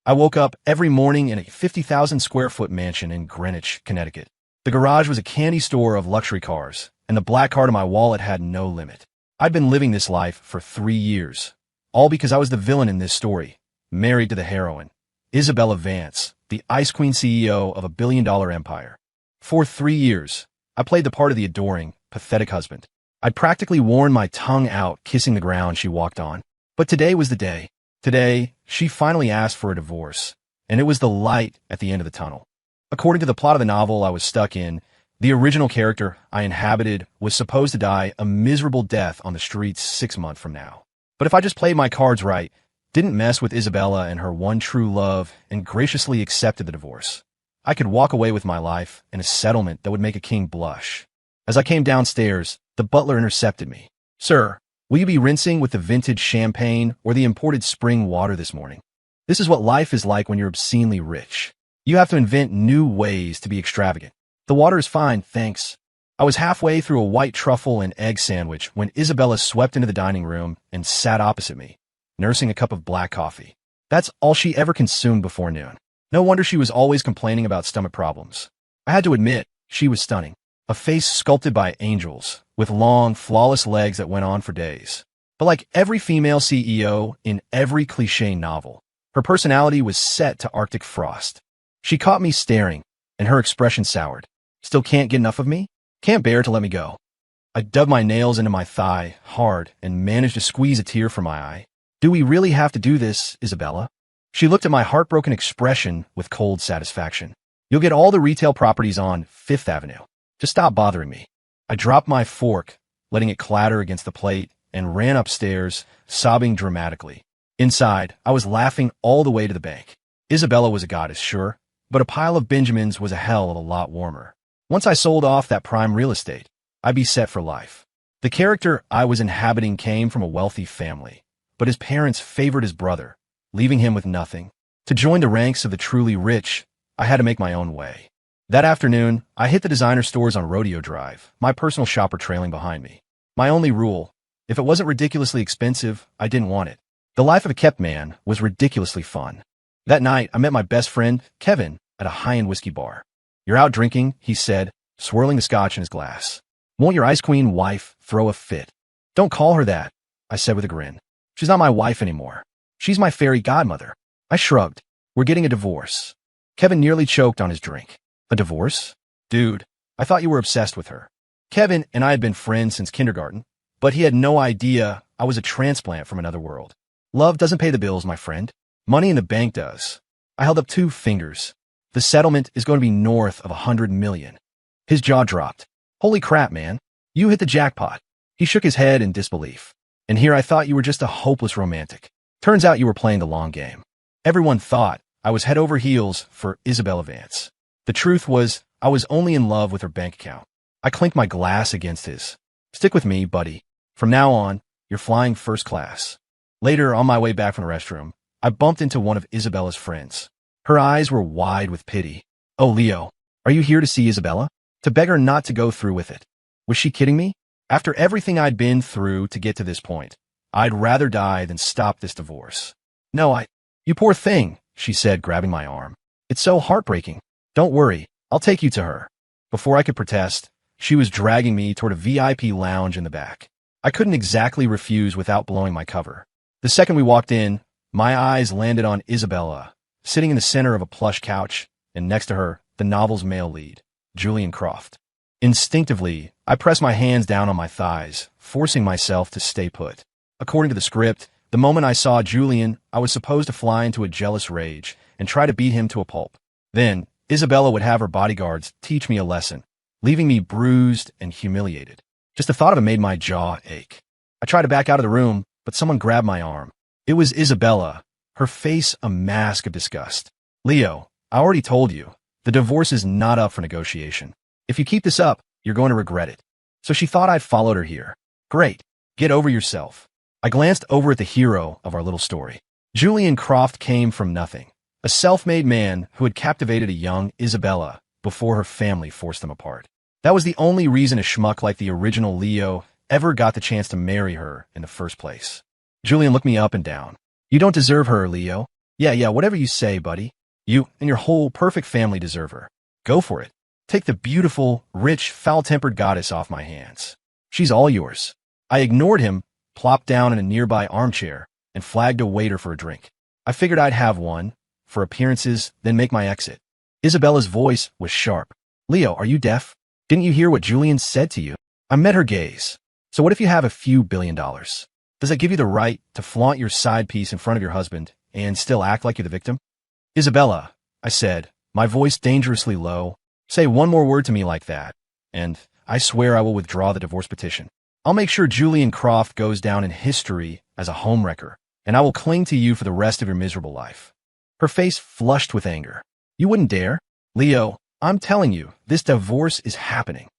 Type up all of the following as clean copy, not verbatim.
I woke up every morning in a 50,000 square foot mansion in Greenwich, Connecticut. The garage was a candy store of luxury cars, and the black card in my wallet had no limit. I'd been living this life for 3 years, all because I was the villain in this story, married to the heroine, Isabella Vance, the Ice Queen CEO of a billion-dollar empire. For 3 years, I played the part of the adoring, pathetic husband. I'd practically worn my tongue out kissing the ground she walked on. But today was the day. Today, she finally asked for a divorce, and it was the light at the end of the tunnel. According to the plot of the novel I was stuck in, the original character I inhabited was supposed to die a miserable death on the streets 6 months from now. But if I just played my cards right, didn't mess with Isabella and her one true love, and graciously accepted the divorce, I could walk away with my life in a settlement that would make a king blush. As I came downstairs, the butler intercepted me. "Sir, will you be rinsing with the vintage champagne or the imported spring water this morning? This is what life is like when you're obscenely rich. You have to invent new ways to be extravagant. The water is fine, thanks." I was halfway through a white truffle and egg sandwich when Isabella swept into the dining room and sat opposite me, nursing a cup of black coffee. That's all she ever consumed before noon. No wonder she was always complaining about stomach problems. I had to admit, she was stunning. A face sculpted by angels, with long, flawless legs that went on for days. But like every female CEO in every cliché novel, her personality was set to Arctic frost. She caught me staring, and her expression soured. Still can't get enough of me? Can't bear to let me go. I dug my nails into my thigh hard and managed to squeeze a tear from my eye. "Do we really have to do this, Isabella?" She looked at my heartbroken expression with cold satisfaction. "You'll get all the retail properties on Fifth Avenue. Just stop bothering me." I dropped my fork, letting it clatter against the plate, and ran upstairs, sobbing dramatically. Inside, I was laughing all the way to the bank. Isabella was a goddess, sure, but a pile of Benjamins was a hell of a lot warmer. Once I sold off that prime real estate, I'd be set for life. The character I was inhabiting came from a wealthy family, but his parents favored his brother, leaving him with nothing. To join the ranks of the truly rich, I had to make my own way. That afternoon, I hit the designer stores on Rodeo Drive, my personal shopper trailing behind me. My only rule: if it wasn't ridiculously expensive, I didn't want it. The life of a kept man was ridiculously fun. That night, I met my best friend, Kevin, at a high-end whiskey bar. "You're out drinking," he said, swirling the scotch in his glass. "Won't your Ice Queen wife throw a fit?" "Don't call her that," I said with a grin. "She's not my wife anymore. She's my fairy godmother." I shrugged. "We're getting a divorce." Kevin nearly choked on his drink. "A divorce? Dude, I thought you were obsessed with her." Kevin and I had been friends since kindergarten, but he had no idea I was a transplant from another world. "Love doesn't pay the bills, my friend. Money in the bank does." I held up 2 fingers. "The settlement is going to be north of 100 million. His jaw dropped. "Holy crap, man. You hit the jackpot." He shook his head in disbelief. "And here I thought you were just a hopeless romantic. Turns out you were playing the long game." Everyone thought I was head over heels for Isabella Vance. The truth was, I was only in love with her bank account. I clinked my glass against his. "Stick with me, buddy. From now on, you're flying first class." Later, on my way back from the restroom, I bumped into one of Isabella's friends. Her eyes were wide with pity. "Oh, Leo, are you here to see Isabella? To beg her not to go through with it?" Was she kidding me? After everything I'd been through to get to this point, I'd rather die than stop this divorce. "No, You poor thing," she said, grabbing my arm. "It's so heartbreaking. Don't worry, I'll take you to her." Before I could protest, she was dragging me toward a VIP lounge in the back. I couldn't exactly refuse without blowing my cover. The second we walked in, my eyes landed on Isabella, sitting in the center of a plush couch, and next to her, the novel's male lead, Julian Croft. Instinctively, I pressed my hands down on my thighs, forcing myself to stay put. According to the script, the moment I saw Julian, I was supposed to fly into a jealous rage and try to beat him to a pulp. Then, Isabella would have her bodyguards teach me a lesson, leaving me bruised and humiliated. Just the thought of it made my jaw ache. I tried to back out of the room, but someone grabbed my arm. It was Isabella, her face a mask of disgust. "Leo, I already told you, the divorce is not up for negotiation. If you keep this up, you're going to regret it." So she thought I'd followed her here. Great. Get over yourself. I glanced over at the hero of our little story. Julian Croft came from nothing. A self-made man who had captivated a young Isabella before her family forced them apart. That was the only reason a schmuck like the original Leo ever got the chance to marry her in the first place. Julian looked me up and down. "You don't deserve her, Leo. Yeah, whatever you say, buddy. You and your whole perfect family deserve her. Go for it. Take the beautiful, rich, foul-tempered goddess off my hands. She's all yours. I ignored him, plopped down in a nearby armchair, and flagged a waiter for a drink. I figured I'd have one, for appearances, then make my exit. Isabella's voice was sharp. Leo, are you deaf? Didn't you hear what Julian said to you? I met her gaze. So what if you have a few $1 billion? Does that give you the right to flaunt your side piece in front of your husband and still act like you're the victim? Isabella, I said, my voice dangerously low, say one more word to me like that, and I swear I will withdraw the divorce petition. I'll make sure Julian Croft goes down in history as a homewrecker, and I will cling to you for the rest of your miserable life. Her face flushed with anger. You wouldn't dare? Leo, I'm telling you, this divorce is happening.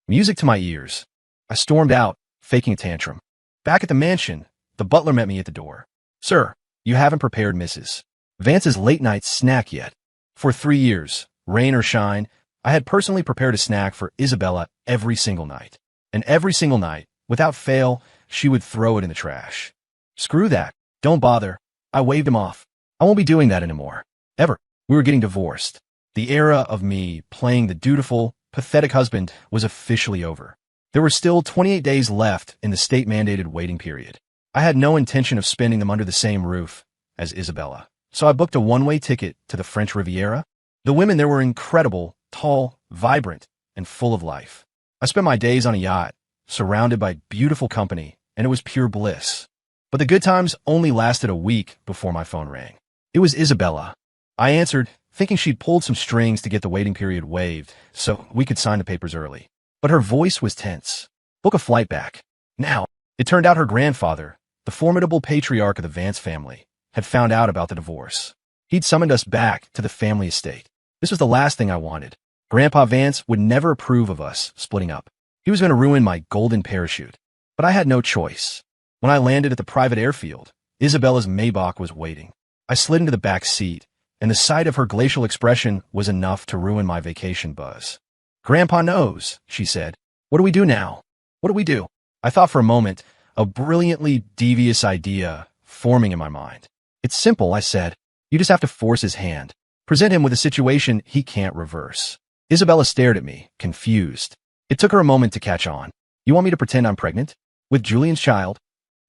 Music to my ears. I stormed out, faking a tantrum. Back at the mansion, the butler met me at the door. Sir, you haven't prepared Mrs. Vance's late-night snack yet. For 3 years, rain or shine, I had personally prepared a snack for Isabella every single night. And every single night, without fail, she would throw it in the trash. Screw that. Don't bother. I waved him off. I won't be doing that anymore. Ever. We were getting divorced. The era of me playing the dutiful, pathetic husband was officially over. There were still 28 days left in the state-mandated waiting period. I had no intention of spending them under the same roof as Isabella, so I booked a one-way ticket to the French Riviera. The women there were incredible, tall, vibrant, and full of life. I spent my days on a yacht, surrounded by beautiful company, and it was pure bliss. But the good times only lasted a week before my phone rang. It was Isabella. I answered, thinking she'd pulled some strings to get the waiting period waived so we could sign the papers early. But her voice was tense. Book a flight back. Now, it turned out her grandfather, the formidable patriarch of the Vance family, had found out about the divorce. He'd summoned us back to the family estate. This was the last thing I wanted. Grandpa Vance would never approve of us splitting up. He was going to ruin my golden parachute. But I had no choice. When I landed at the private airfield, Isabella's Maybach was waiting. I slid into the back seat, and the sight of her glacial expression was enough to ruin my vacation buzz. Grandpa knows, she said. What do we do now? What do we do? I thought for a moment, a brilliantly devious idea forming in my mind. It's simple, I said. You just have to force his hand. Present him with a situation he can't reverse. Isabella stared at me, confused. It took her a moment to catch on. You want me to pretend I'm pregnant? With Julian's child?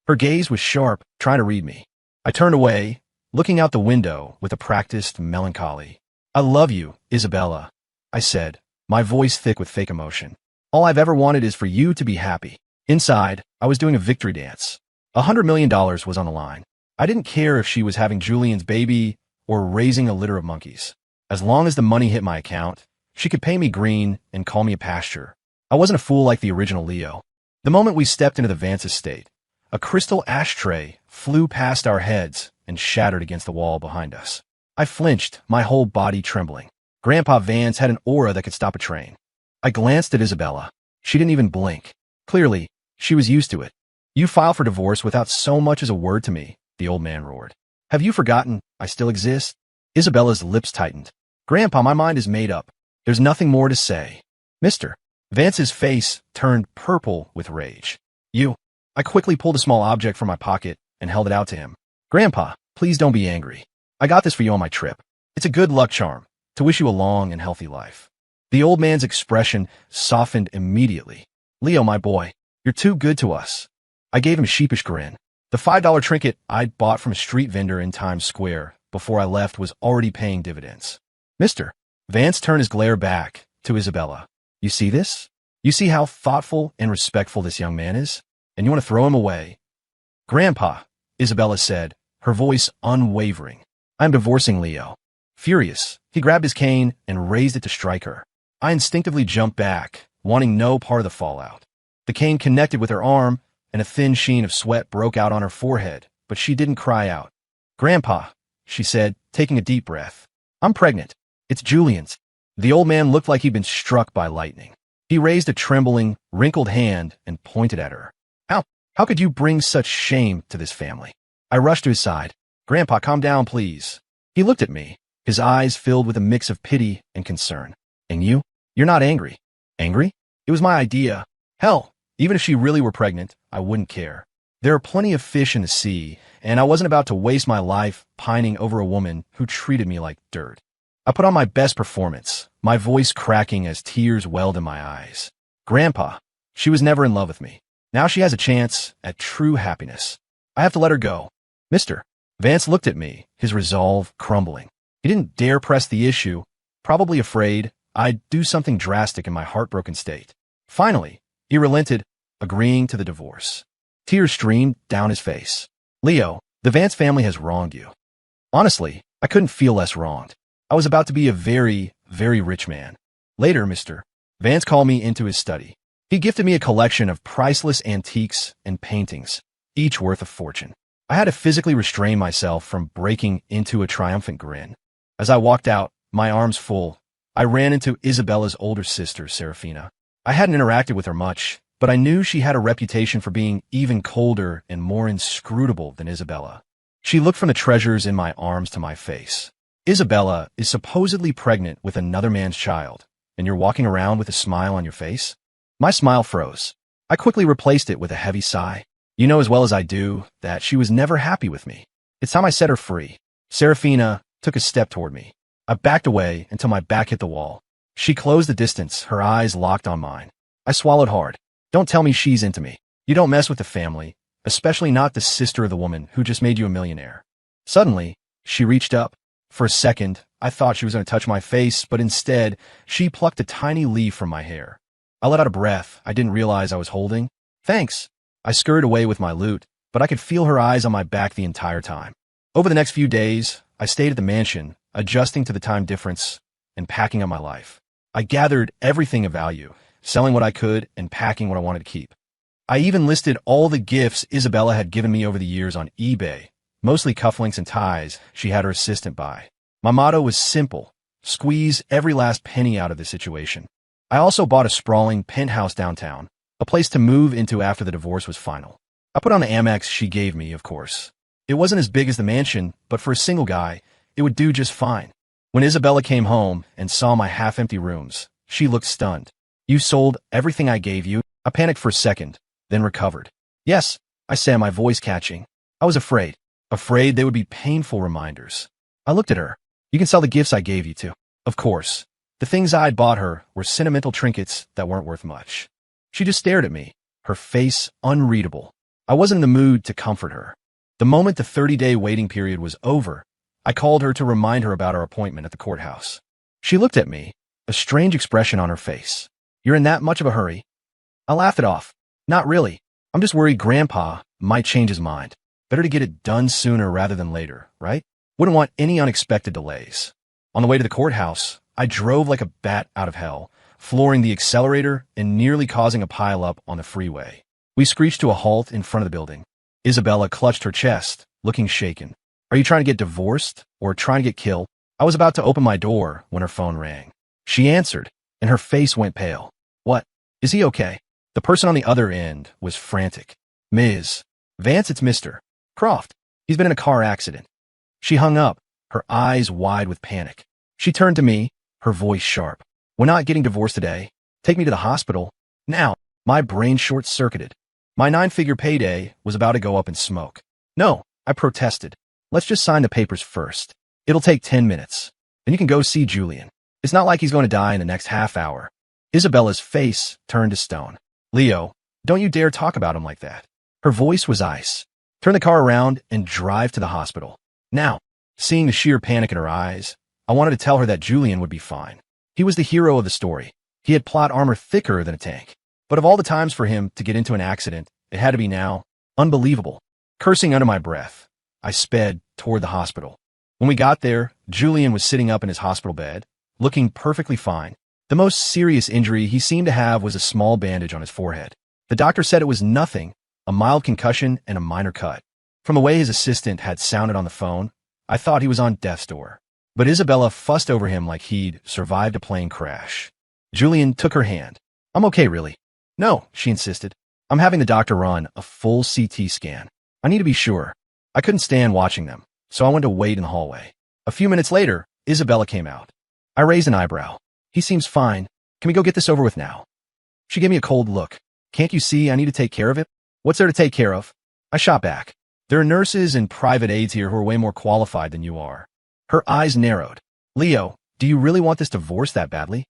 Her gaze was sharp, trying to read me. I turned away, looking out the window with a practiced melancholy. I love you, Isabella, I said, my voice thick with fake emotion. All I've ever wanted is for you to be happy. Inside, I was doing a victory dance. $100 million was on the line. I didn't care if she was having Julian's baby or raising a litter of monkeys. As long as the money hit my account, she could pay me green and call me a pasture. I wasn't a fool like the original Leo. The moment we stepped into the Vance estate, a crystal ashtray flew past our heads and shattered against the wall behind us. I flinched, my whole body trembling. Grandpa Vance had an aura that could stop a train. I glanced at Isabella. She didn't even blink. Clearly, she was used to it. You file for divorce without so much as a word to me, the old man roared. Have you forgotten I still exist? Isabella's lips tightened. Grandpa, my mind is made up. There's nothing more to say. Mister. Vance's face turned purple with rage. You. I quickly pulled a small object from my pocket and held it out to him. Grandpa, please don't be angry. I got this for you on my trip. It's a good luck charm to wish you a long and healthy life. The old man's expression softened immediately. Leo, my boy, you're too good to us. I gave him a sheepish grin. The $5 trinket I'd bought from a street vendor in Times Square before I left was already paying dividends. Mister. Vance turned his glare back to Isabella. You see this? You see how thoughtful and respectful this young man is? And you want to throw him away? Grandpa, Isabella said, her voice unwavering. I'm divorcing Leo. Furious, he grabbed his cane and raised it to strike her. I instinctively jumped back, wanting no part of the fallout. The cane connected with her arm, and a thin sheen of sweat broke out on her forehead, but she didn't cry out. Grandpa, she said, taking a deep breath. I'm pregnant. It's Julian's. The old man looked like he'd been struck by lightning. He raised a trembling, wrinkled hand and pointed at her. How could you bring such shame to this family? I rushed to his side. Grandpa, calm down, please. He looked at me, his eyes filled with a mix of pity and concern. And you? You're not angry. Angry? It was my idea. Hell, even if she really were pregnant, I wouldn't care. There are plenty of fish in the sea, and I wasn't about to waste my life pining over a woman who treated me like dirt. I put on my best performance, my voice cracking as tears welled in my eyes. Grandpa, she was never in love with me. Now she has a chance at true happiness. I have to let her go. Mister. Vance looked at me, his resolve crumbling. He didn't dare press the issue, probably afraid I'd do something drastic in my heartbroken state. Finally, he relented, agreeing to the divorce. Tears streamed down his face. Leo, the Vance family has wronged you. Honestly, I couldn't feel less wronged. I was about to be a very, very rich man. Later, Mr. Vance called me into his study. He gifted me a collection of priceless antiques and paintings, each worth a fortune. I had to physically restrain myself from breaking into a triumphant grin. As I walked out, my arms full, I ran into Isabella's older sister, Serafina. I hadn't interacted with her much, but I knew she had a reputation for being even colder and more inscrutable than Isabella. She looked from the treasures in my arms to my face. Isabella is supposedly pregnant with another man's child, and you're walking around with a smile on your face? My smile froze. I quickly replaced it with a heavy sigh. You know as well as I do that she was never happy with me. It's time I set her free. Serafina took a step toward me. I backed away until my back hit the wall. She closed the distance, her eyes locked on mine. I swallowed hard. Don't tell me she's into me. You don't mess with the family, especially not the sister of the woman who just made you a millionaire. Suddenly, she reached up. For a second, I thought she was going to touch my face, but instead, she plucked a tiny leaf from my hair. I let out a breath I didn't realize I was holding. Thanks. I scurried away with my loot, but I could feel her eyes on my back the entire time. Over the next few days, I stayed at the mansion, adjusting to the time difference and packing up my life. I gathered everything of value, selling what I could and packing what I wanted to keep. I even listed all the gifts Isabella had given me over the years on eBay, mostly cufflinks and ties she had her assistant buy. My motto was simple: squeeze every last penny out of the situation. I also bought a sprawling penthouse downtown, a place to move into after the divorce was final. I put on the Amex she gave me, of course. It wasn't as big as the mansion, but for a single guy, it would do just fine. When Isabella came home and saw my half-empty rooms, she looked stunned. You sold everything I gave you? I panicked for a second, then recovered. Yes, I said, my voice catching. I was afraid they would be painful reminders. I looked at her. You can sell the gifts I gave you too. Of course. The things I'd bought her were sentimental trinkets that weren't worth much. She just stared at me, her face unreadable. I wasn't in the mood to comfort her. The moment the 30-day waiting period was over, I called her to remind her about our appointment at the courthouse. She looked at me, a strange expression on her face. You're in that much of a hurry? I laughed it off. Not really. I'm just worried Grandpa might change his mind. Better to get it done sooner rather than later, right? Wouldn't want any unexpected delays. On the way to the courthouse, I drove like a bat out of hell, flooring the accelerator and nearly causing a pileup on the freeway. We screeched to a halt in front of the building. Isabella clutched her chest, looking shaken. Are you trying to get divorced or trying to get killed? I was about to open my door when her phone rang. She answered, and her face went pale. What? Is he okay? The person on the other end was frantic. Ms. Vance, it's Mr. Croft. He's been in a car accident. She hung up, her eyes wide with panic. She turned to me, her voice sharp. We're not getting divorced today. Take me to the hospital. Now. My brain short-circuited. My 9-figure payday was about to go up in smoke. No, I protested. Let's just sign the papers first. It'll take 10 minutes. Then you can go see Julian. It's not like he's going to die in the next half hour. Isabella's face turned to stone. Leo, don't you dare talk about him like that. Her voice was ice. Turn the car around and drive to the hospital. Now, seeing the sheer panic in her eyes, I wanted to tell her that Julian would be fine. He was the hero of the story. He had plot armor thicker than a tank. But of all the times for him to get into an accident, it had to be now. Unbelievable. Cursing under my breath, I sped toward the hospital. When we got there, Julian was sitting up in his hospital bed, looking perfectly fine. The most serious injury he seemed to have was a small bandage on his forehead. The doctor said it was nothing, a mild concussion and a minor cut. From the way his assistant had sounded on the phone, I thought he was on death's door. But Isabella fussed over him like he'd survived a plane crash. Julian took her hand. I'm okay, really. No, she insisted. I'm having the doctor run a full CT scan. I need to be sure. I couldn't stand watching them, so I went to wait in the hallway. A few minutes later, Isabella came out. I raised an eyebrow. He seems fine. Can we go get this over with now? She gave me a cold look. Can't you see I need to take care of it? What's there to take care of? I shot back. There are nurses and private aides here who are way more qualified than you are. Her eyes narrowed. Leo, do you really want this divorce that badly?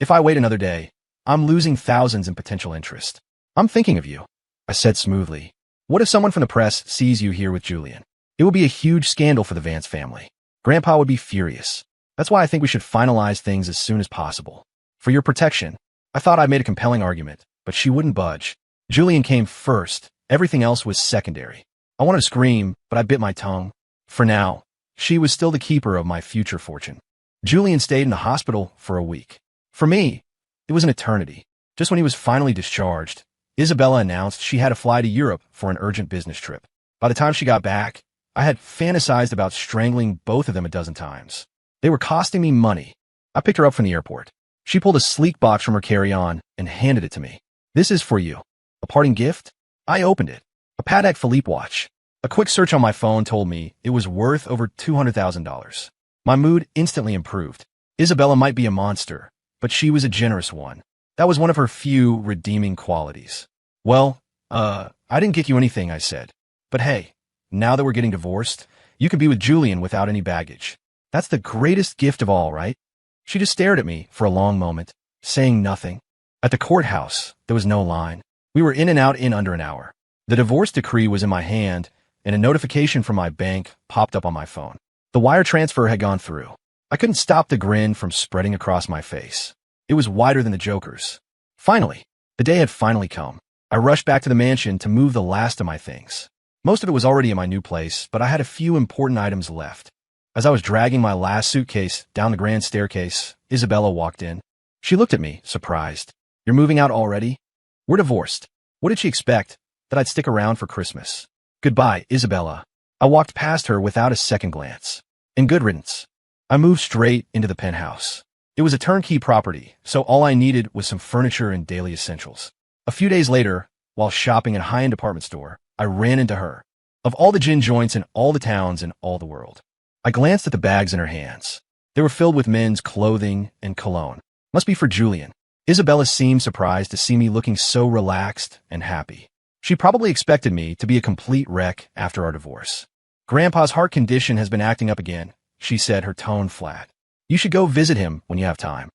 If I wait another day, I'm losing thousands in potential interest. I'm thinking of you, I said smoothly. What if someone from the press sees you here with Julian? It would be a huge scandal for the Vance family. Grandpa would be furious. That's why I think we should finalize things as soon as possible. For your protection, I thought I'd made a compelling argument, but she wouldn't budge. Julian came first. Everything else was secondary. I wanted to scream, but I bit my tongue. For now, she was still the keeper of my future fortune. Julian stayed in the hospital for a week. For me, it was an eternity. Just when he was finally discharged, Isabella announced she had to fly to Europe for an urgent business trip. By the time she got back, I had fantasized about strangling both of them a dozen times. They were costing me money. I picked her up from the airport. She pulled a sleek box from her carry-on and handed it to me. This is for you. A parting gift? I opened it. A Patek Philippe watch. A quick search on my phone told me it was worth over $200,000. My mood instantly improved. Isabella might be a monster, but she was a generous one. That was one of her few redeeming qualities. Well, I didn't get you anything, I said. But hey, now that we're getting divorced, you can be with Julian without any baggage. That's the greatest gift of all, right? She just stared at me for a long moment, saying nothing. At the courthouse, there was no line. We were in and out in under an hour. The divorce decree was in my hand, and a notification from my bank popped up on my phone. The wire transfer had gone through. I couldn't stop the grin from spreading across my face. It was wider than the Joker's. Finally, the day had finally come. I rushed back to the mansion to move the last of my things. Most of it was already in my new place, but I had a few important items left. As I was dragging my last suitcase down the grand staircase, Isabella walked in. She looked at me, surprised. You're moving out already? We're divorced. What did she expect? That I'd stick around for Christmas? Goodbye, Isabella. I walked past her without a second glance. And good riddance. I moved straight into the penthouse. It was a turnkey property, so all I needed was some furniture and daily essentials. A few days later, while shopping at a high-end department store, I ran into her. Of all the gin joints in all the towns in all the world. I glanced at the bags in her hands. They were filled with men's clothing and cologne. Must be for Julian. Isabella seemed surprised to see me looking so relaxed and happy. She probably expected me to be a complete wreck after our divorce. Grandpa's heart condition has been acting up again, she said, her tone flat. You should go visit him when you have time.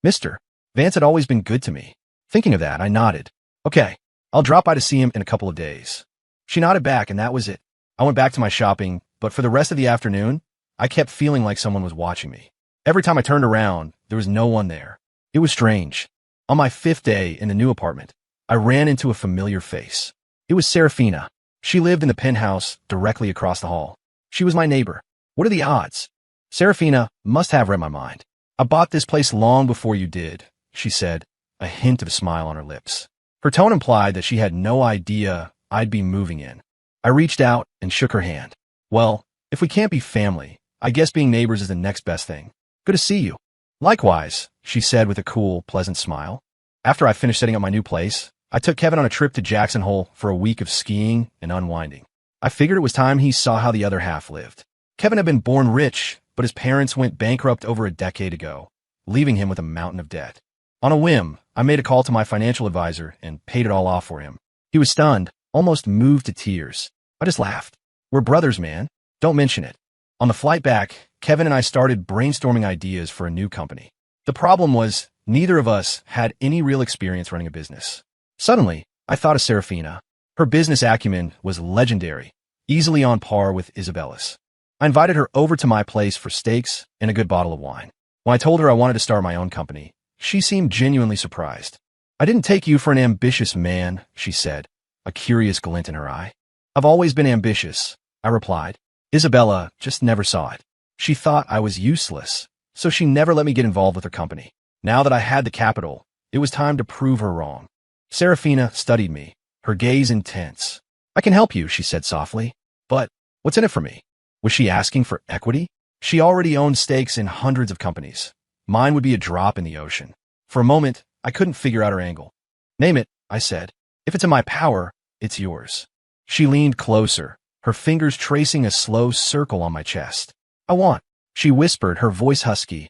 Mr. Vance had always been good to me. Thinking of that, I nodded. Okay, I'll drop by to see him in a couple of days. She nodded back, and that was it. I went back to my shopping, but for the rest of the afternoon, I kept feeling like someone was watching me. Every time I turned around, there was no one there. It was strange. On my 5th day in the new apartment, I ran into a familiar face. It was Serafina. She lived in the penthouse directly across the hall. She was my neighbor. What are the odds? Serafina must have read my mind. I bought this place long before you did, she said, a hint of a smile on her lips. Her tone implied that she had no idea I'd be moving in. I reached out and shook her hand. Well, if we can't be family, I guess being neighbors is the next best thing. Good to see you. Likewise, she said with a cool, pleasant smile. After I finished setting up my new place, I took Kevin on a trip to Jackson Hole for a week of skiing and unwinding. I figured it was time he saw how the other half lived. Kevin had been born rich, but his parents went bankrupt over a decade ago, leaving him with a mountain of debt. On a whim, I made a call to my financial advisor and paid it all off for him. He was stunned, almost moved to tears. I just laughed. We're brothers, man. Don't mention it. On the flight back, Kevin and I started brainstorming ideas for a new company. The problem was, neither of us had any real experience running a business. Suddenly, I thought of Serafina. Her business acumen was legendary, easily on par with Isabella's. I invited her over to my place for steaks and a good bottle of wine. When I told her I wanted to start my own company, she seemed genuinely surprised. I didn't take you for an ambitious man, she said, a curious glint in her eye. I've always been ambitious, I replied. Isabella just never saw it. She thought I was useless, so she never let me get involved with her company. Now that I had the capital, it was time to prove her wrong. Serafina studied me, her gaze intense. I can help you, she said softly. But what's in it for me? Was she asking for equity? She already owned stakes in hundreds of companies. Mine would be a drop in the ocean. For a moment, I couldn't figure out her angle. Name it, I said. If it's in my power, it's yours. She leaned closer, her fingers tracing a slow circle on my chest. I want, she whispered, her voice husky.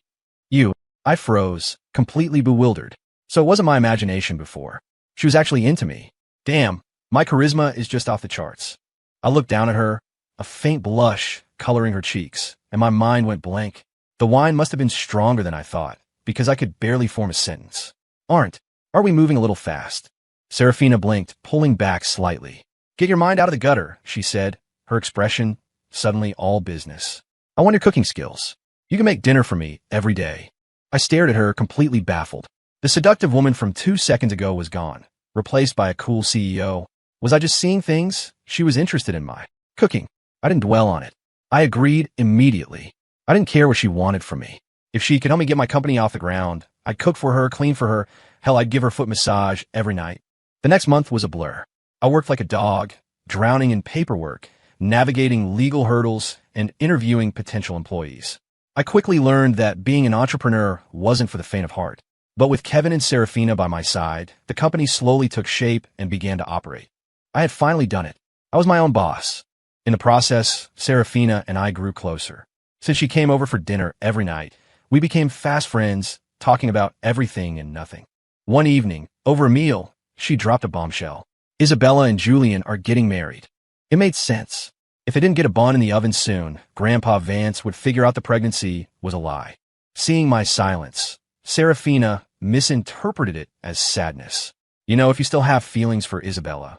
You. I froze, completely bewildered. So it wasn't my imagination before. She was actually into me. Damn, My charisma is just off the charts. I looked down at her, a faint blush coloring her cheeks, and my mind went blank. The wine must have been stronger than I thought, because I could barely form a sentence. Are we moving a little fast? Serafina blinked, pulling back slightly. Get your mind out of the gutter, she said, her expression suddenly all business. I want your cooking skills. You can make dinner for me every day. I stared at her, completely baffled. The seductive woman from 2 seconds ago was gone, replaced by a cool CEO. Was I just seeing things? She was interested in my cooking. I didn't dwell on it. I agreed immediately. I didn't care what she wanted from me. If she could help me get my company off the ground, I'd cook for her, clean for her. Hell, I'd give her a foot massage every night. The next month was a blur. I worked like a dog, drowning in paperwork, navigating legal hurdles, and interviewing potential employees. I quickly learned that being an entrepreneur wasn't for the faint of heart. But with Kevin and Serafina by my side, the company slowly took shape and began to operate. I had finally done it. I was my own boss. In the process, Serafina and I grew closer. Since she came over for dinner every night, we became fast friends, talking about everything and nothing. One evening, over a meal, she dropped a bombshell. Isabella and Julian are getting married. It made sense. If they didn't get a bun in the oven soon, Grandpa Vance would figure out the pregnancy was a lie. Seeing my silence, Serafina misinterpreted it as sadness. You know, if you still have feelings for Isabella.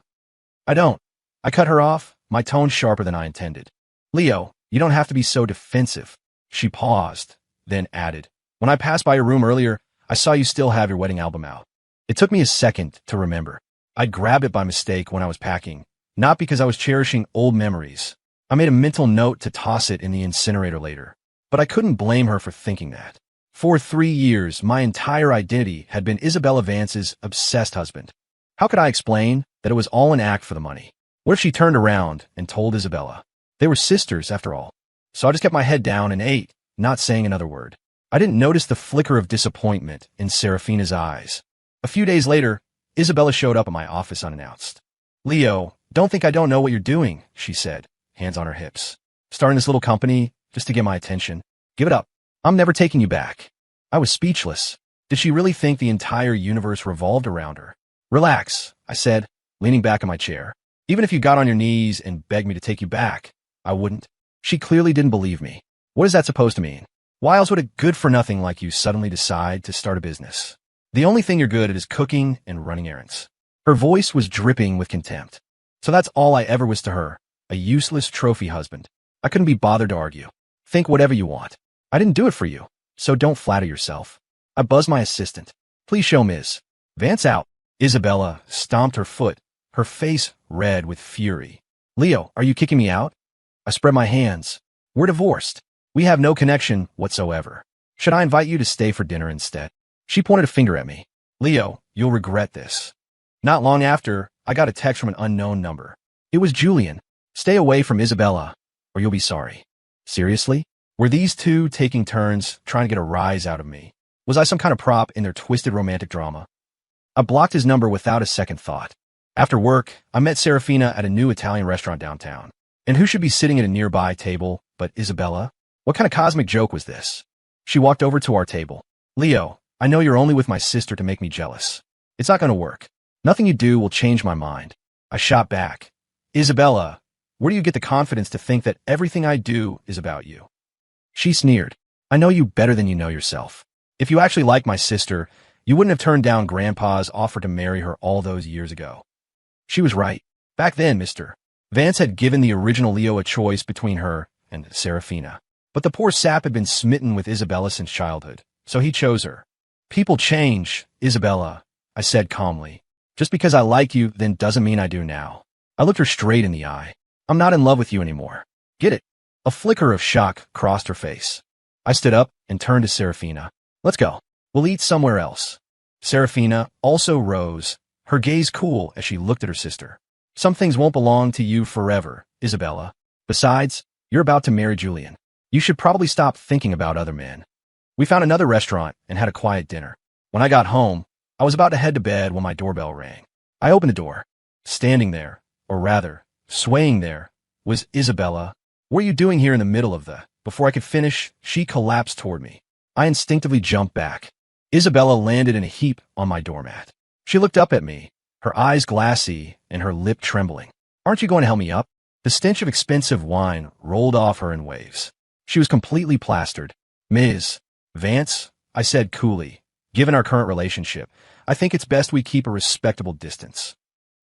I don't. I cut her off, my tone sharper than I intended. Leo, you don't have to be so defensive. She paused, then added, when I passed by your room earlier, I saw you still have your wedding album out. It took me a second to remember. I'd grabbed it by mistake when I was packing, not because I was cherishing old memories. I made a mental note to toss it in the incinerator later, but I couldn't blame her for thinking that. For 3 years, my entire identity had been Isabella Vance's obsessed husband. How could I explain that it was all an act for the money? What if she turned around and told Isabella? They were sisters, after all. So I just kept my head down and ate, not saying another word. I didn't notice the flicker of disappointment in Serafina's eyes. A few days later, Isabella showed up at my office unannounced. Leo, don't think I don't know what you're doing, she said, hands on her hips. Starting this little company just to get my attention. Give it up. I'm never taking you back. I was speechless. Did she really think the entire universe revolved around her? Relax, I said, leaning back in my chair. Even if you got on your knees and begged me to take you back, I wouldn't. She clearly didn't believe me. What is that supposed to mean? Why else would a good-for-nothing like you suddenly decide to start a business? The only thing you're good at is cooking and running errands. Her voice was dripping with contempt. So that's all I ever was to her, a useless trophy husband. I couldn't be bothered to argue. Think whatever you want. I didn't do it for you, so don't flatter yourself. I buzzed my assistant. Please show Ms. Vance out. Isabella stomped her foot, her face red with fury. Leo, are you kicking me out? I spread my hands. We're divorced. We have no connection whatsoever. Should I invite you to stay for dinner instead? She pointed a finger at me. Leo, you'll regret this. Not long after, I got a text from an unknown number. It was Julian. Stay away from Isabella, or you'll be sorry. Seriously? Were these two taking turns trying to get a rise out of me? Was I some kind of prop in their twisted romantic drama? I blocked his number without a second thought. After work, I met Serafina at a new Italian restaurant downtown. And who should be sitting at a nearby table but Isabella? What kind of cosmic joke was this? She walked over to our table. Leo, I know you're only with my sister to make me jealous. It's not going to work. Nothing you do will change my mind. I shot back. Isabella, where do you get the confidence to think that everything I do is about you? She sneered. I know you better than you know yourself. If you actually like my sister, you wouldn't have turned down Grandpa's offer to marry her all those years ago. She was right. Back then, Mr. Vance had given the original Leo a choice between her and Serafina. But the poor sap had been smitten with Isabella since childhood, so he chose her. People change, Isabella, I said calmly. Just because I like you then doesn't mean I do now. I looked her straight in the eye. I'm not in love with you anymore. Get it? A flicker of shock crossed her face. I stood up and turned to Serafina. Let's go. We'll eat somewhere else. Serafina also rose, her gaze cool as she looked at her sister. Some things won't belong to you forever, Isabella. Besides, you're about to marry Julian. You should probably stop thinking about other men. We found another restaurant and had a quiet dinner. When I got home, I was about to head to bed when my doorbell rang. I opened the door. Standing there, or rather, swaying there, was Isabella. What are you doing here in the middle of the... Before I could finish, she collapsed toward me. I instinctively jumped back. Isabella landed in a heap on my doormat. She looked up at me, her eyes glassy and her lip trembling. Aren't you going to help me up? The stench of expensive wine rolled off her in waves. She was completely plastered. Ms. Vance, I said coolly, given our current relationship, I think it's best we keep a respectable distance.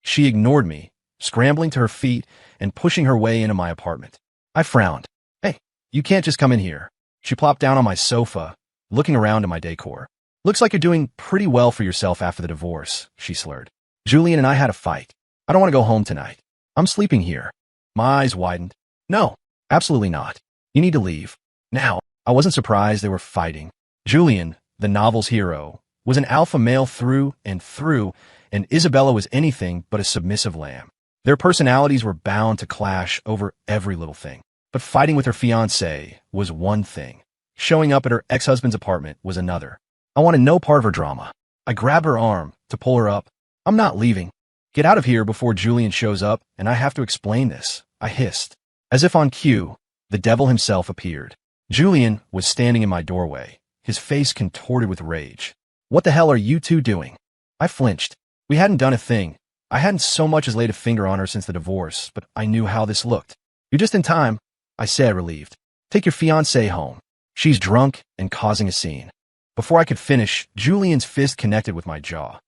She ignored me, scrambling to her feet and pushing her way into my apartment. I frowned. Hey, you can't just come in here. She plopped down on my sofa, looking around at my decor. Looks like you're doing pretty well for yourself after the divorce, she slurred. Julian and I had a fight. I don't want to go home tonight. I'm sleeping here. My eyes widened. No, absolutely not. You need to leave. Now, I wasn't surprised they were fighting. Julian, the novel's hero, was an alpha male through and through, and Isabella was anything but a submissive lamb. Their personalities were bound to clash over every little thing. But fighting with her fiancé was one thing. Showing up at her ex-husband's apartment was another. I wanted no part of her drama. I grabbed her arm to pull her up. I'm not leaving. Get out of here before Julian shows up, and I have to explain this, I hissed. As if on cue, the devil himself appeared. Julian was standing in my doorway, his face contorted with rage. What the hell are you two doing? I flinched. We hadn't done a thing. I hadn't so much as laid a finger on her since the divorce, but I knew how this looked. You're just in time, I said, relieved. Take your fiancée home. She's drunk and causing a scene. Before I could finish, Julian's fist connected with my jaw.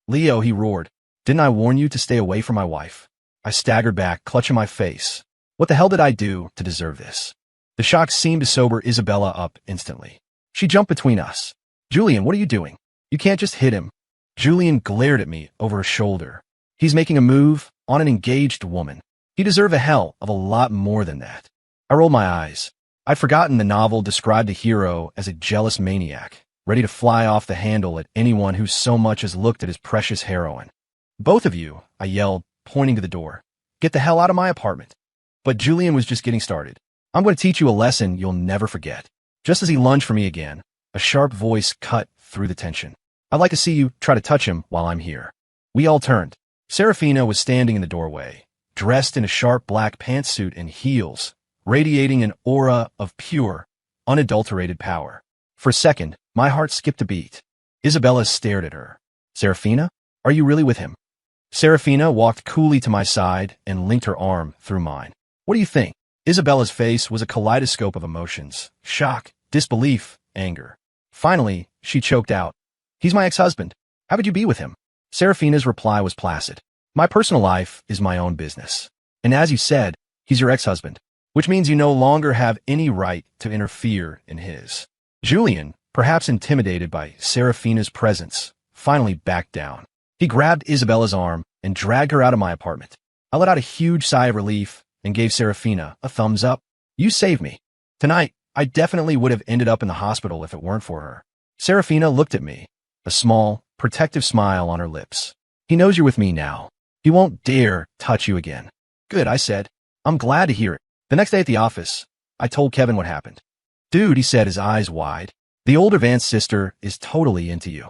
Leo, he roared. Didn't I warn you to stay away from my wife? I staggered back, clutching my face. What the hell did I do to deserve this? The shock seemed to sober Isabella up instantly. She jumped between us. Julian, what are you doing? You can't just hit him. Julian glared at me over her shoulder. He's making a move on an engaged woman. He deserved a hell of a lot more than that. I rolled my eyes. I'd forgotten the novel described the hero as a jealous maniac, ready to fly off the handle at anyone who so much as looked at his precious heroine. Both of you, I yelled, pointing to the door. Get the hell out of my apartment. But Julian was just getting started. I'm going to teach you a lesson you'll never forget. Just as he lunged for me again, a sharp voice cut through the tension. I'd like to see you try to touch him while I'm here. We all turned. Serafina was standing in the doorway, dressed in a sharp black pantsuit and heels, radiating an aura of pure, unadulterated power. For a second, my heart skipped a beat. Isabella stared at her. Serafina, are you really with him? Serafina walked coolly to my side and linked her arm through mine. What do you think? Isabella's face was a kaleidoscope of emotions. Shock, disbelief, anger. Finally, she choked out. He's my ex-husband. How would you be with him? Serafina's reply was placid. My personal life is my own business. And as you said, he's your ex-husband, which means you no longer have any right to interfere in his. Julian, perhaps intimidated by Serafina's presence, finally backed down. He grabbed Isabella's arm and dragged her out of my apartment. I let out a huge sigh of relief and gave Serafina a thumbs up. You saved me. Tonight, I definitely would have ended up in the hospital if it weren't for her. Serafina looked at me, a small, protective smile on her lips. He knows you're with me now. He won't dare touch you again. Good, I said. I'm glad to hear it. The next day at the office, I told Kevin what happened. Dude, he said, his eyes wide. The older Vance sister is totally into you.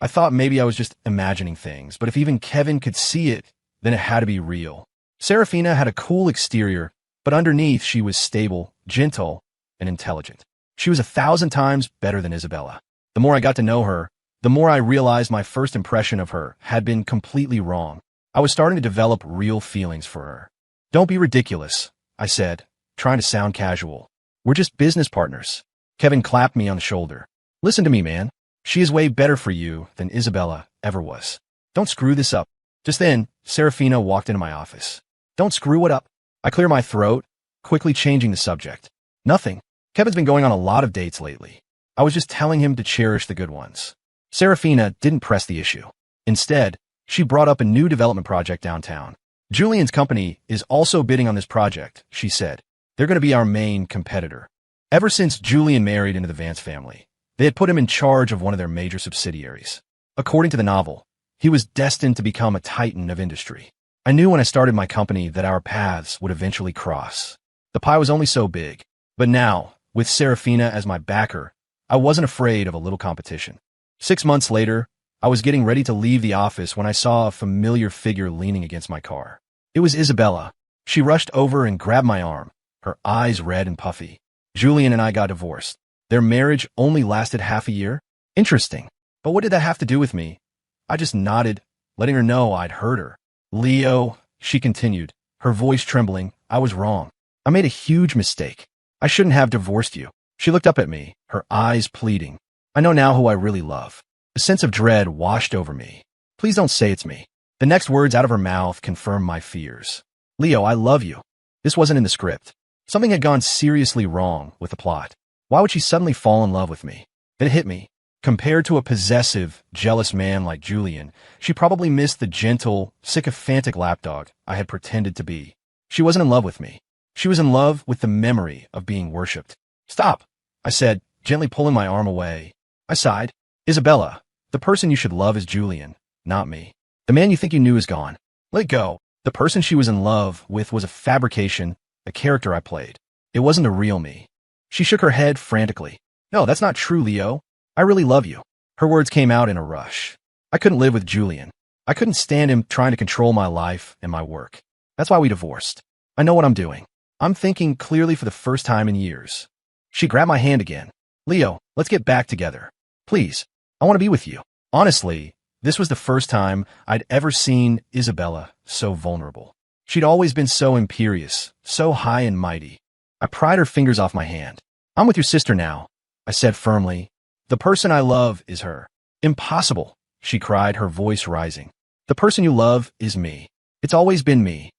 I thought maybe I was just imagining things, but if even Kevin could see it, then it had to be real. Serafina had a cool exterior, but underneath she was stable, gentle, and intelligent. She was 1,000 times better than Isabella. The more I got to know her, the more I realized my first impression of her had been completely wrong. I was starting to develop real feelings for her. Don't be ridiculous, I said, trying to sound casual. We're just business partners. Kevin clapped me on the shoulder. Listen to me, man. She is way better for you than Isabella ever was. Don't screw this up. Just then, Serafina walked into my office. Don't screw it up. I clear my throat, quickly changing the subject. Nothing. Kevin's been going on a lot of dates lately. I was just telling him to cherish the good ones. Serafina didn't press the issue. Instead, she brought up a new development project downtown. Julian's company is also bidding on this project, she said. They're going to be our main competitor. Ever since Julian married into the Vance family, they had put him in charge of one of their major subsidiaries. According to the novel, he was destined to become a titan of industry. I knew when I started my company that our paths would eventually cross. The pie was only so big. But now, with Serafina as my backer, I wasn't afraid of a little competition. 6 months later, I was getting ready to leave the office when I saw a familiar figure leaning against my car. It was Isabella. She rushed over and grabbed my arm, her eyes red and puffy. Julian and I got divorced. Their marriage only lasted half a year? Interesting. But what did that have to do with me? I just nodded, letting her know I'd hurt her. Leo, she continued, her voice trembling, I was wrong. I made a huge mistake. I shouldn't have divorced you. She looked up at me, her eyes pleading. I know now who I really love. A sense of dread washed over me. Please don't say it's me. The next words out of her mouth confirmed my fears. Leo, I love you. This wasn't in the script. Something had gone seriously wrong with the plot. Why would she suddenly fall in love with me? Then it hit me. Compared to a possessive, jealous man like Julian, she probably missed the gentle, sycophantic lapdog I had pretended to be. She wasn't in love with me. She was in love with the memory of being worshipped. Stop, I said, gently pulling my arm away. I sighed. Isabella, the person you should love is Julian, not me. The man you think you knew is gone. Let go. The person she was in love with was a fabrication, a character I played. It wasn't a real me. She shook her head frantically. No, that's not true, Leo. I really love you. Her words came out in a rush. I couldn't live with Julian. I couldn't stand him trying to control my life and my work. That's why we divorced. I know what I'm doing. I'm thinking clearly for the first time in years. She grabbed my hand again. Leo, let's get back together. Please, I want to be with you. Honestly, this was the first time I'd ever seen Isabella so vulnerable. She'd always been so imperious, so high and mighty. I pried her fingers off my hand. I'm with your sister now, I said firmly. The person I love is her. Impossible, she cried, her voice rising. The person you love is me. It's always been me.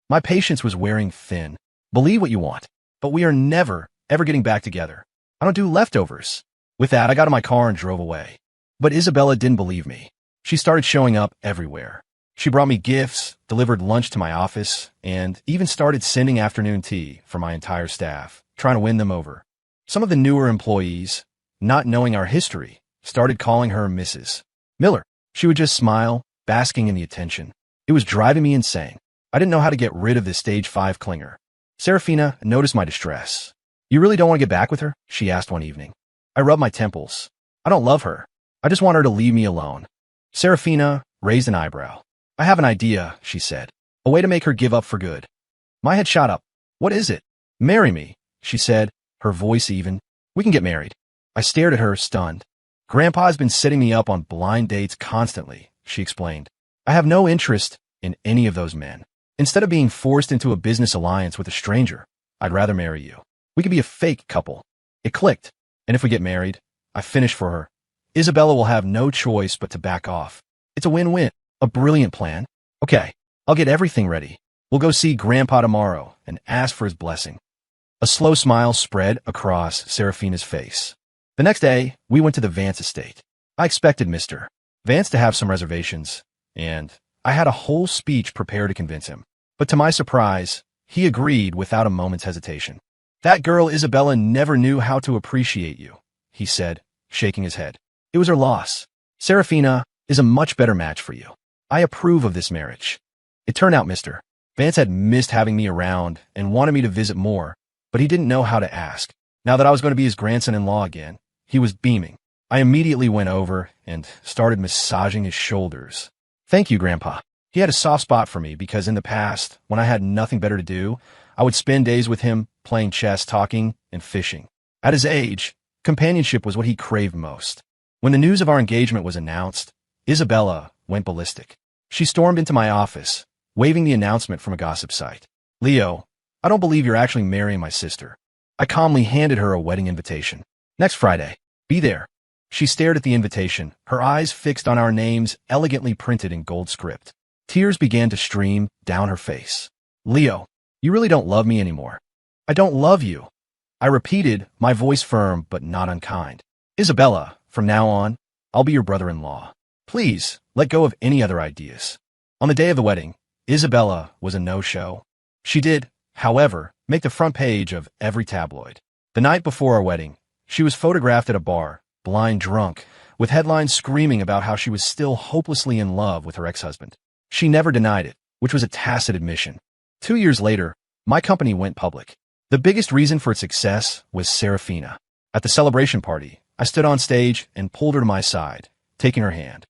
My patience was wearing thin. Believe what you want, but we are never, ever getting back together. I don't do leftovers. With that, I got in my car and drove away. But Isabella didn't believe me. She started showing up everywhere. She brought me gifts, delivered lunch to my office, and even started sending afternoon tea for my entire staff, trying to win them over. Some of the newer employees, not knowing our history, started calling her Mrs. Miller. She would just smile, basking in the attention. It was driving me insane. I didn't know how to get rid of this stage 5 clinger. Serafina noticed my distress. You really don't want to get back with her? She asked one evening. I rubbed my temples. I don't love her. I just want her to leave me alone. Serafina raised an eyebrow. I have an idea, she said. A way to make her give up for good. My head shot up. What is it? Marry me, she said, her voice even. We can get married. I stared at her, stunned. Grandpa's been setting me up on blind dates constantly, she explained. I have no interest in any of those men. Instead of being forced into a business alliance with a stranger, I'd rather marry you. We could be a fake couple. It clicked. And if we get married, I finish for her. Isabella will have no choice but to back off. It's a win-win. A brilliant plan. Okay, I'll get everything ready. We'll go see Grandpa tomorrow and ask for his blessing. A slow smile spread across Serafina's face. The next day, we went to the Vance estate. I expected Mr. Vance to have some reservations, and I had a whole speech prepared to convince him. But to my surprise, he agreed without a moment's hesitation. That girl Isabella never knew how to appreciate you, he said, shaking his head. It was her loss. Serafina is a much better match for you. I approve of this marriage. It turned out Mr. Vance had missed having me around and wanted me to visit more, but he didn't know how to ask. Now that I was going to be his grandson-in-law again, he was beaming. I immediately went over and started massaging his shoulders. Thank you, Grandpa. He had a soft spot for me because in the past, when I had nothing better to do, I would spend days with him playing chess, talking, and fishing. At his age, companionship was what he craved most. When the news of our engagement was announced, Isabella went ballistic. She stormed into my office, waving the announcement from a gossip site. Leo, I don't believe you're actually marrying my sister. I calmly handed her a wedding invitation. Next Friday. Be there. She stared at the invitation, her eyes fixed on our names elegantly printed in gold script. Tears began to stream down her face. Leo, you really don't love me anymore. I don't love you. I repeated, my voice firm but not unkind. Isabella, from now on, I'll be your brother-in-law. Please, let go of any other ideas. On the day of the wedding, Isabella was a no-show. She did, however, make the front page of every tabloid. The night before our wedding, she was photographed at a bar, blind drunk, with headlines screaming about how she was still hopelessly in love with her ex-husband. She never denied it, which was a tacit admission. 2 years later, my company went public. The biggest reason for its success was Serafina. At the celebration party, I stood on stage and pulled her to my side, taking her hand.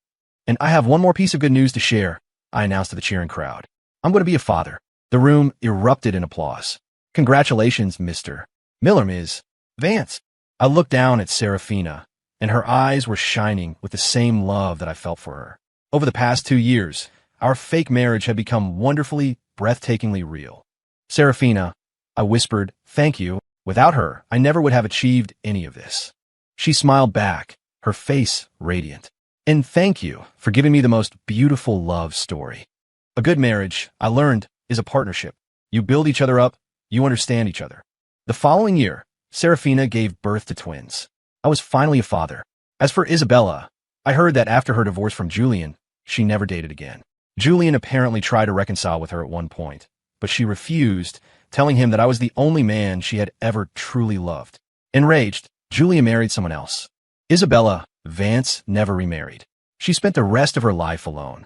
And I have one more piece of good news to share, I announced to the cheering crowd. I'm going to be a father. The room erupted in applause. Congratulations, Mr. Miller, Ms. Vance. I looked down at Serafina, and her eyes were shining with the same love that I felt for her. Over the past 2 years, our fake marriage had become wonderfully, breathtakingly real. Serafina, I whispered, thank you. Without her, I never would have achieved any of this. She smiled back, her face radiant. And thank you for giving me the most beautiful love story. A good marriage, I learned, is a partnership. You build each other up, you understand each other. The following year, Serafina gave birth to twins. I was finally a father. As for Isabella, I heard that after her divorce from Julian, she never dated again. Julian apparently tried to reconcile with her at one point, but she refused, telling him that I was the only man she had ever truly loved. Enraged, Julia married someone else. Isabella Vance never remarried. She spent the rest of her life alone.